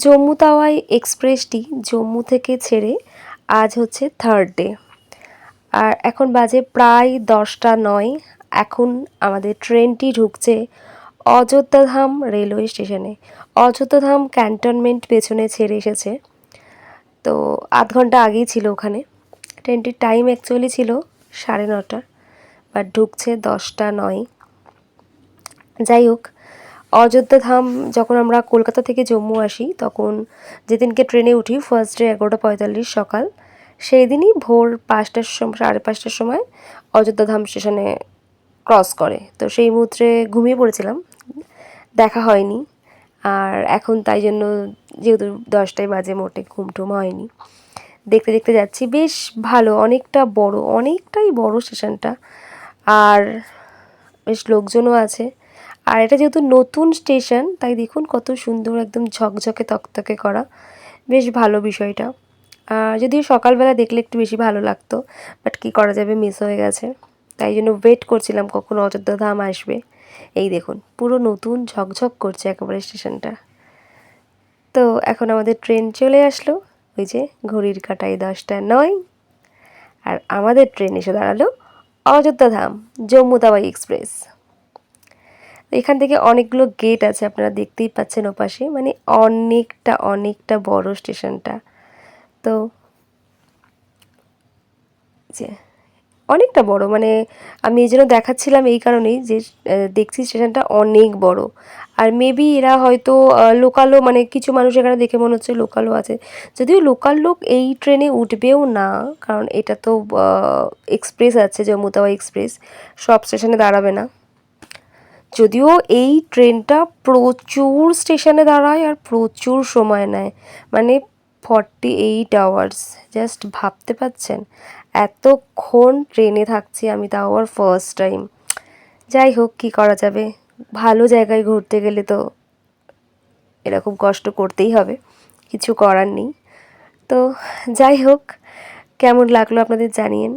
জম্মু তাওয়াই এক্সপ্রেসটি জম্মু থেকে ছেড়ে আজ হচ্ছে থার্ড ডে, আর এখন বাজে প্রায় 10টা 9। এখন আমাদের ট্রেনটি ঢুকছে অযোধ্যাধাম রেলওয়ে স্টেশনে। অযোধ্যাধাম ক্যান্টনমেন্ট পেছনে ছেড়ে এসেছে, তো আধ ঘন্টা আগেই ছিল ওখানে। ট্রেনটির টাইম অ্যাকচুয়ালি ছিল 9:30, বাট ঢুকছে 10টা 9। যাই হোক, অযোধ্যাধাম যখন আমরা কলকাতা থেকে জম্মু আসি, তখন যেদিনকে ট্রেনে উঠি ফার্স্ট ডে 11:45 সকাল, সেই দিনই ভোর 5টার সময় 5:30টার সময় অযোধ্যাধাম স্টেশনে ক্রস করে। তো সেই মুহূর্তে ঘুমিয়ে পড়েছিলাম, দেখা হয়নি। আর এখন তাই জন্য যেহেতু 10টাই বাজে, মোটে ঘুম টুম হয়নি, দেখতে দেখতে যাচ্ছি। বেশ ভালো, অনেকটাই বড় স্টেশনটা, আর বেশ লোকজনও আছে। আর এটা যেহেতু নতুন স্টেশন, তাই দেখুন কত সুন্দর, একদম ঝকঝকে তকতকে করা, বেশ ভালো বিষয়টা। যদিও সকালবেলা দেখলে একটু বেশি ভালো লাগতো, বাট কী করা যাবে, মিস হয়ে গেছে। তাই জন্য ওয়েট করছিলাম কখন অযোধ্যাধাম আসবে। এই দেখুন পুরো নতুন ঝকঝক করছে একেবারে স্টেশনটা। তো এখন আমাদের ট্রেন চলে আসলো, ওই যে ঘড়ির কাঁটায় 10টা 9, আর আমাদের ট্রেন এসে দাঁড়ালো অযোধ্যাধাম জম্মু তাওয়াই এক্সপ্রেস। এখান থেকে অনেকগুলো গেট আছে, আপনারা দেখতেই পাচ্ছেন ওপাশে, মানে অনেকটা বড় স্টেশনটা। তো যে অনেকটা বড়, মানে আমি এই জন্য দেখাচ্ছিলাম এই কারণেই যে দেখছি স্টেশনটা অনেক বড়। আর মেবি এরা হয়তো লোকালও, মানে কিছু মানুষ এখানে দেখে মনে হচ্ছে লোকালও আছে, যদিও লোকাল লোক এই ট্রেনে উঠবেও না, কারণ এটা তো এক্সপ্রেস আছে, জম্মু তাওয়া এক্সপ্রেস, সব স্টেশনে দাঁড়াবে না। যদিও এই ট্রেনটা প্রচুর স্টেশনে দাঁড়ায় আর প্রচুর সময় নেয়, মানে 48 আওয়ার্স। জাস্ট ভাবতে পারছেন এতক্ষণ ট্রেনে থাকছি আমি, তাও আবার ফার্স্ট টাইম। যাই হোক, কী করা যাবে, ভালো জায়গায় ঘুরতে গেলে তো এরকম কষ্ট করতেই হবে, কিছু করার নেই। তো যাই হোক, কেমন লাগলো আপনাদের জানিয়েন।